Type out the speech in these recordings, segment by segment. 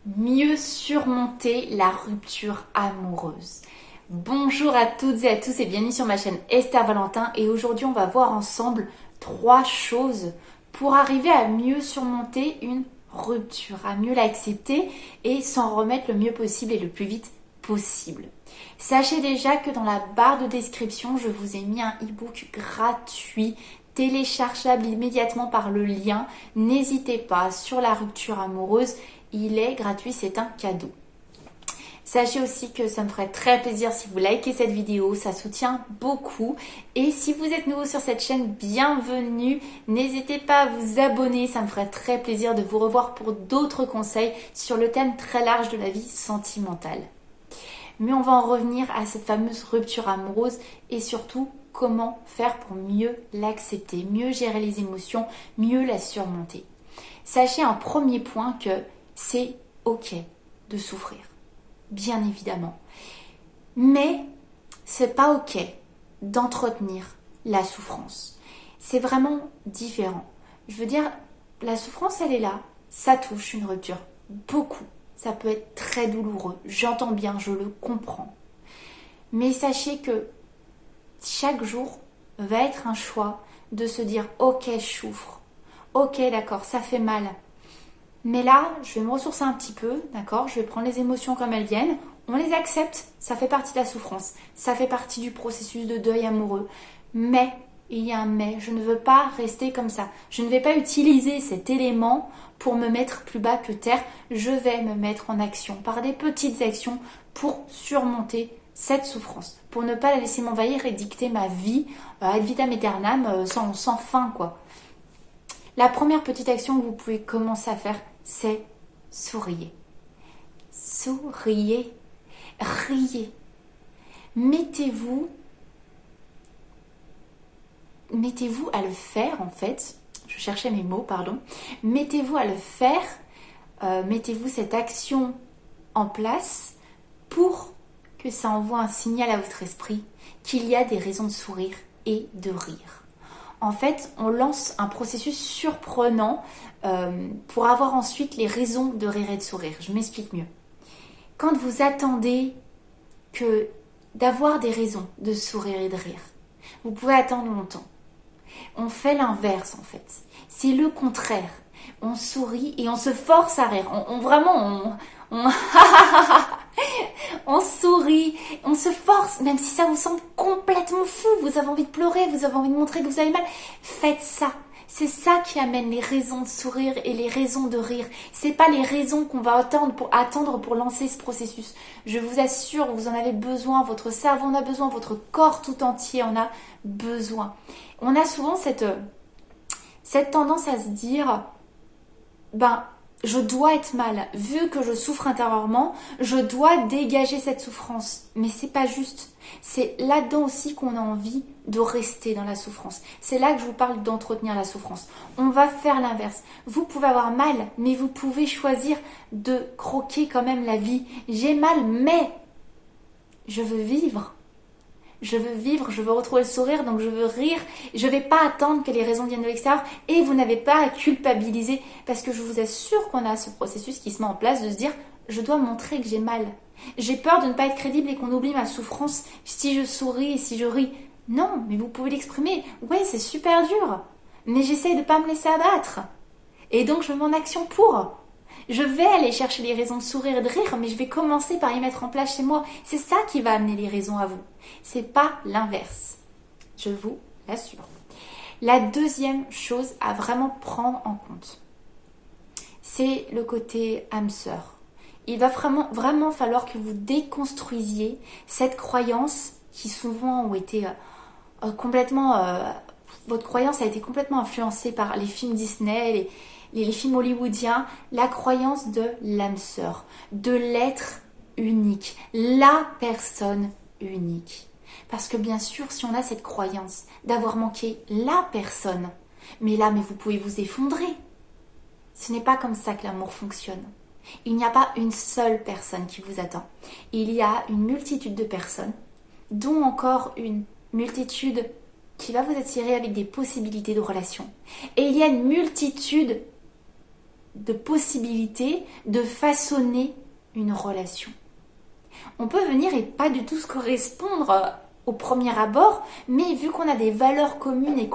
Mieux surmonter la rupture amoureuse. Bonjour à toutes et à tous et bienvenue sur ma chaîne Esther Valentin et aujourd'hui on va voir ensemble 3 choses pour arriver à mieux surmonter une rupture, à mieux l'accepter et s'en remettre le mieux possible et le plus vite possible. Sachez déjà que dans la barre de description je vous ai mis un e-book gratuit téléchargeable immédiatement par le lien. N'hésitez pas, sur la rupture amoureuse, il est gratuit, c'est un cadeau. Sachez aussi que ça me ferait très plaisir si vous likez cette vidéo, ça soutient beaucoup. Et si vous êtes nouveau sur cette chaîne, bienvenue. N'hésitez pas à vous abonner, ça me ferait très plaisir de vous revoir pour d'autres conseils sur le thème très large de la vie sentimentale. Mais on va en revenir à cette fameuse rupture amoureuse et surtout comment faire pour mieux l'accepter, mieux gérer les émotions, mieux la surmonter. Sachez un premier point que c'est ok de souffrir, bien évidemment. Mais c'est pas ok d'entretenir la souffrance. C'est vraiment différent. Je veux dire, la souffrance, elle est là, ça touche une rupture, beaucoup. Ça peut être très douloureux, j'entends bien, je le comprends. Mais sachez que chaque jour va être un choix de se dire « Ok, je souffre. Ok, d'accord, ça fait mal. Mais là, je vais me ressourcer un petit peu, d'accord? Je vais prendre les émotions comme elles viennent. On les accepte, ça fait partie de la souffrance. Ça fait partie du processus de deuil amoureux. Mais, il y a un mais, je ne veux pas rester comme ça. Je ne vais pas utiliser cet élément pour me mettre plus bas que terre. Je vais me mettre en action par des petites actions pour surmonter cette souffrance, pour ne pas la laisser m'envahir et dicter ma vie ad vitam aeternam sans fin quoi. La première petite action que vous pouvez commencer à faire, c'est sourire. Souriez, riez. Mettez-vous à le faire en fait. Je cherchais mes mots, pardon. Mettez-vous à le faire. Mettez-vous cette action en place pour que ça envoie un signal à votre esprit qu'il y a des raisons de sourire et de rire. En fait, on lance un processus surprenant pour avoir ensuite les raisons de rire et de sourire. Je m'explique mieux. Quand vous attendez d'avoir des raisons de sourire et de rire, vous pouvez attendre longtemps. On fait l'inverse en fait. C'est le contraire. On sourit et on se force à rire. On sourit, on se force, même si ça vous semble complètement fou, vous avez envie de pleurer, vous avez envie de montrer que vous avez mal, faites ça. C'est ça qui amène les raisons de sourire et les raisons de rire. C'est pas les raisons qu'on va attendre pour lancer ce processus. Je vous assure, vous en avez besoin, votre cerveau en a besoin, votre corps tout entier en a besoin. On a souvent cette tendance à se dire, je dois être mal, vu que je souffre intérieurement, je dois dégager cette souffrance. Mais c'est pas juste. C'est là-dedans aussi qu'on a envie de rester dans la souffrance. C'est là que je vous parle d'entretenir la souffrance. On va faire l'inverse. Vous pouvez avoir mal, mais vous pouvez choisir de croquer quand même la vie. J'ai mal, mais je veux vivre. Je veux vivre, je veux retrouver le sourire, donc je veux rire. Je ne vais pas attendre que les raisons viennent de l'extérieur et vous n'avez pas à culpabiliser parce que je vous assure qu'on a ce processus qui se met en place de se dire je dois montrer que j'ai mal. J'ai peur de ne pas être crédible et qu'on oublie ma souffrance si je souris et si je ris. Non, mais vous pouvez l'exprimer. Ouais, c'est super dur, mais j'essaye de ne pas me laisser abattre. Et donc je me mets en action pour. Je vais aller chercher les raisons de sourire et de rire, mais je vais commencer par y mettre en place chez moi. C'est ça qui va amener les raisons à vous. C'est pas l'inverse. Je vous l'assure. La deuxième chose à vraiment prendre en compte, c'est le côté âme sœur. Il va vraiment falloir que vous déconstruisiez cette croyance qui souvent ont été votre croyance a été complètement influencée par les films Disney, les films hollywoodiens, la croyance de l'âme sœur, de l'être unique, la personne unique. Parce que bien sûr, si on a cette croyance d'avoir manqué la personne, mais vous pouvez vous effondrer. Ce n'est pas comme ça que l'amour fonctionne. Il n'y a pas une seule personne qui vous attend. Il y a une multitude de personnes, dont encore une multitude qui va vous attirer avec des possibilités de relations. Et il y a une multitude de possibilités de façonner une relation. On peut venir et pas du tout se correspondre au premier abord, mais vu qu'on a des valeurs communes et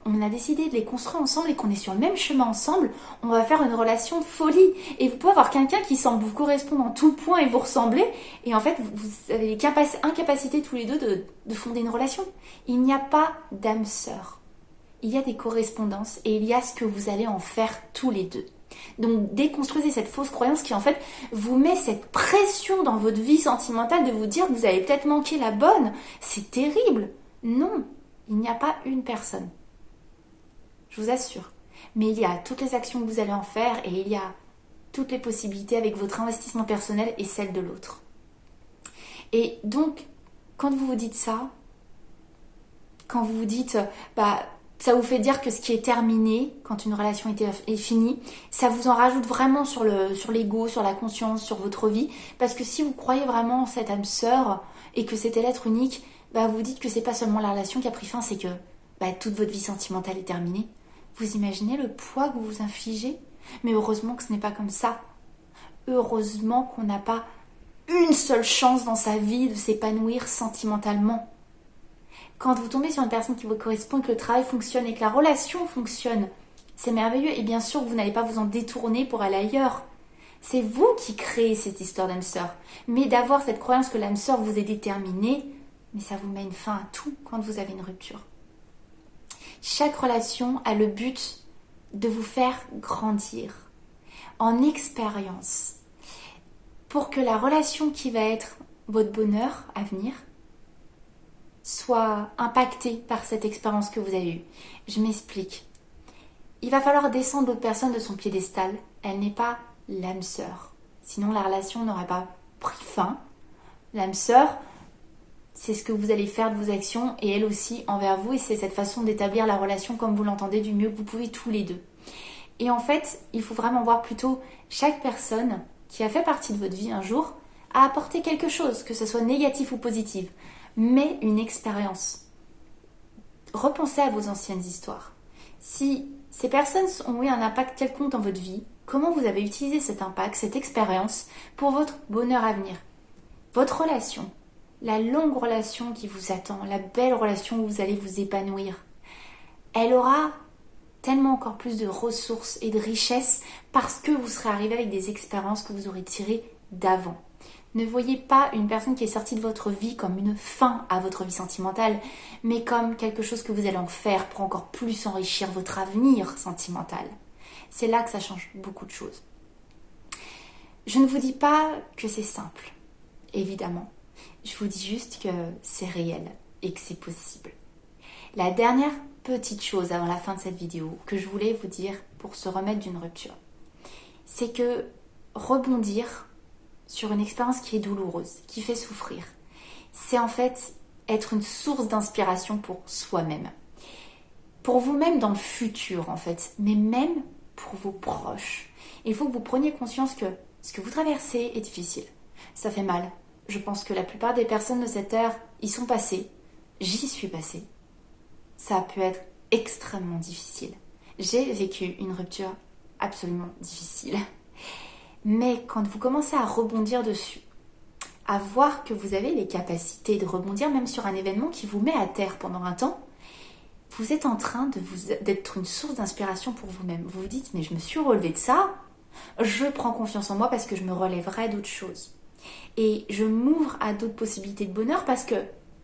on a décidé de les construire ensemble et qu'on est sur le même chemin ensemble, on va faire une relation de folie. Et vous pouvez avoir quelqu'un qui semble vous correspondre en tout point et vous ressembler, et en fait, vous avez incapacité tous les deux de fonder une relation. Il n'y a pas d'âme sœur. Il y a des correspondances et il y a ce que vous allez en faire tous les deux. Donc déconstruisez cette fausse croyance qui en fait vous met cette pression dans votre vie sentimentale de vous dire que vous avez peut-être manqué la bonne. C'est terrible. Non, il n'y a pas une personne. Je vous assure. Mais il y a toutes les actions que vous allez en faire et il y a toutes les possibilités avec votre investissement personnel et celle de l'autre. Et donc, quand vous vous dites ça, quand vous vous dites ça vous fait dire que ce qui est terminé, quand une relation est finie, ça vous en rajoute vraiment sur l'ego, sur la conscience, sur votre vie. Parce que si vous croyez vraiment en cette âme sœur et que c'était l'être unique, vous dites que c'est pas seulement la relation qui a pris fin, c'est que toute votre vie sentimentale est terminée. Vous imaginez le poids que vous vous infligez? Mais heureusement que ce n'est pas comme ça. Heureusement qu'on n'a pas une seule chance dans sa vie de s'épanouir sentimentalement. Quand vous tombez sur une personne qui vous correspond, que le travail fonctionne et que la relation fonctionne, c'est merveilleux. Et bien sûr, vous n'allez pas vous en détourner pour aller ailleurs. C'est vous qui créez cette histoire d'âme sœur. Mais d'avoir cette croyance que l'âme sœur vous est déterminée, mais ça vous met une fin à tout quand vous avez une rupture. Chaque relation a le but de vous faire grandir en expérience pour que la relation qui va être votre bonheur à venir soit impactée par cette expérience que vous avez eue. Je m'explique. Il va falloir descendre l'autre personne de son piédestal. Elle n'est pas l'âme sœur. Sinon, la relation n'aurait pas pris fin. L'âme sœur, c'est ce que vous allez faire de vos actions et elle aussi envers vous. Et c'est cette façon d'établir la relation comme vous l'entendez du mieux que vous pouvez tous les deux. Et en fait, il faut vraiment voir plutôt chaque personne qui a fait partie de votre vie un jour a apporté quelque chose, que ce soit négatif ou positif. Mais une expérience. Repensez à vos anciennes histoires. Si ces personnes ont eu un impact quelconque dans votre vie, comment vous avez utilisé cet impact, cette expérience pour votre bonheur à venir? Votre relation, la longue relation qui vous attend, la belle relation où vous allez vous épanouir, elle aura tellement encore plus de ressources et de richesses parce que vous serez arrivé avec des expériences que vous aurez tirées d'avant. Ne voyez pas une personne qui est sortie de votre vie comme une fin à votre vie sentimentale, mais comme quelque chose que vous allez en faire pour encore plus enrichir votre avenir sentimental. C'est là que ça change beaucoup de choses. Je ne vous dis pas que c'est simple, évidemment. Je vous dis juste que c'est réel et que c'est possible. La dernière petite chose avant la fin de cette vidéo que je voulais vous dire pour se remettre d'une rupture, c'est que rebondir sur une expérience qui est douloureuse, qui fait souffrir, c'est en fait être une source d'inspiration pour soi-même. Pour vous-même dans le futur en fait, mais même pour vos proches. Il faut que vous preniez conscience que ce que vous traversez est difficile. Ça fait mal. Je pense que la plupart des personnes de cette ère y sont passées. J'y suis passée. Ça a pu être extrêmement difficile. J'ai vécu une rupture absolument difficile. Mais quand vous commencez à rebondir dessus, à voir que vous avez les capacités de rebondir même sur un événement qui vous met à terre pendant un temps, vous êtes en train d'être une source d'inspiration pour vous-même. Vous vous dites, mais je me suis relevée de ça, je prends confiance en moi parce que je me relèverai d'autres choses. Et je m'ouvre à d'autres possibilités de bonheur parce que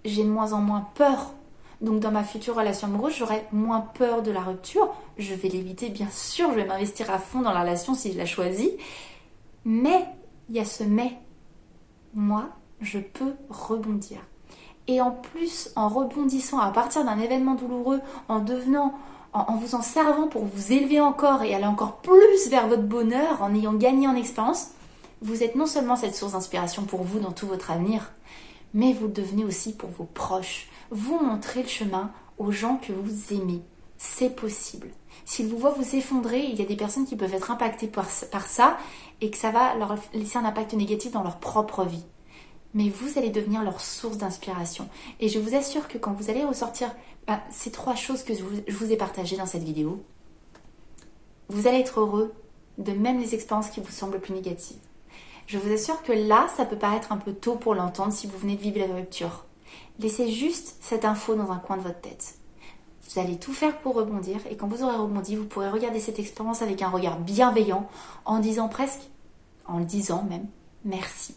j'ai de moins en moins peur. Donc dans ma future relation amoureuse, j'aurai moins peur de la rupture. Je vais l'éviter, bien sûr, je vais m'investir à fond dans la relation si je la choisis. Mais, il y a ce mais. Moi, je peux rebondir. Et en plus, en rebondissant à partir d'un événement douloureux, en vous en servant pour vous élever encore et aller encore plus vers votre bonheur, en ayant gagné en expérience, vous êtes non seulement cette source d'inspiration pour vous dans tout votre avenir, mais vous le devenez aussi pour vos proches. Vous montrez le chemin aux gens que vous aimez. C'est possible. S'ils vous voient vous effondrer, il y a des personnes qui peuvent être impactées par ça et que ça va leur laisser un impact négatif dans leur propre vie. Mais vous allez devenir leur source d'inspiration. Et je vous assure que quand vous allez ressortir ces 3 choses que je vous ai partagées dans cette vidéo, vous allez être heureux de même les expériences qui vous semblent plus négatives. Je vous assure que là, ça peut paraître un peu tôt pour l'entendre si vous venez de vivre la rupture. Laissez juste cette info dans un coin de votre tête. Vous allez tout faire pour rebondir et quand vous aurez rebondi, vous pourrez regarder cette expérience avec un regard bienveillant en disant en le disant même, merci.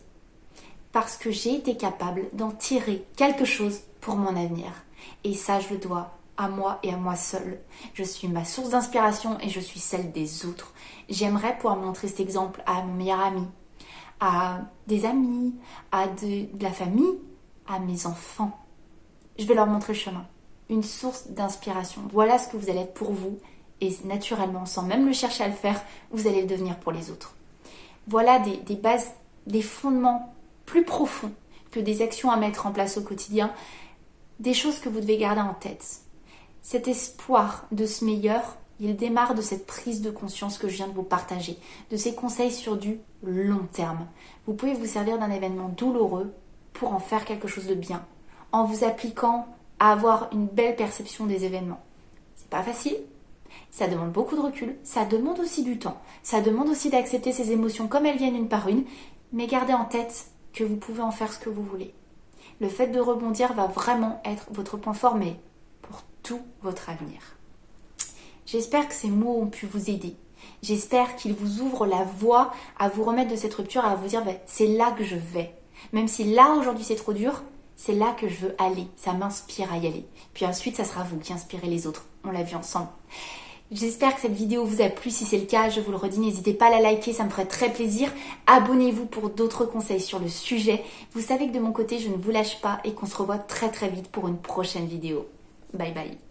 Parce que j'ai été capable d'en tirer quelque chose pour mon avenir. Et ça, je le dois à moi et à moi seule. Je suis ma source d'inspiration et je suis celle des autres. J'aimerais pouvoir montrer cet exemple à mon meilleur ami, à des amis, à de la famille, à mes enfants. Je vais leur montrer le chemin. Une source d'inspiration. Voilà ce que vous allez être pour vous. Et naturellement, sans même le chercher à le faire, vous allez le devenir pour les autres. Voilà des bases, des fondements plus profonds que des actions à mettre en place au quotidien, des choses que vous devez garder en tête. Cet espoir de ce meilleur, il démarre de cette prise de conscience que je viens de vous partager, de ces conseils sur du long terme. Vous pouvez vous servir d'un événement douloureux pour en faire quelque chose de bien, en vous appliquant à avoir une belle perception des événements. C'est pas facile, ça demande beaucoup de recul, ça demande aussi du temps, ça demande aussi d'accepter ces émotions comme elles viennent une par une, mais gardez en tête que vous pouvez en faire ce que vous voulez. Le fait de rebondir va vraiment être votre point fort, mais pour tout votre avenir. J'espère que ces mots ont pu vous aider. J'espère qu'ils vous ouvrent la voie à vous remettre de cette rupture, à vous dire c'est là que je vais. Même si là aujourd'hui c'est trop dur, c'est là que je veux aller. Ça m'inspire à y aller. Puis ensuite, ça sera vous qui inspirez les autres. On l'a vu ensemble. J'espère que cette vidéo vous a plu. Si c'est le cas, je vous le redis, n'hésitez pas à la liker, ça me ferait très plaisir. Abonnez-vous pour d'autres conseils sur le sujet. Vous savez que de mon côté, je ne vous lâche pas et qu'on se revoit très très vite pour une prochaine vidéo. Bye bye.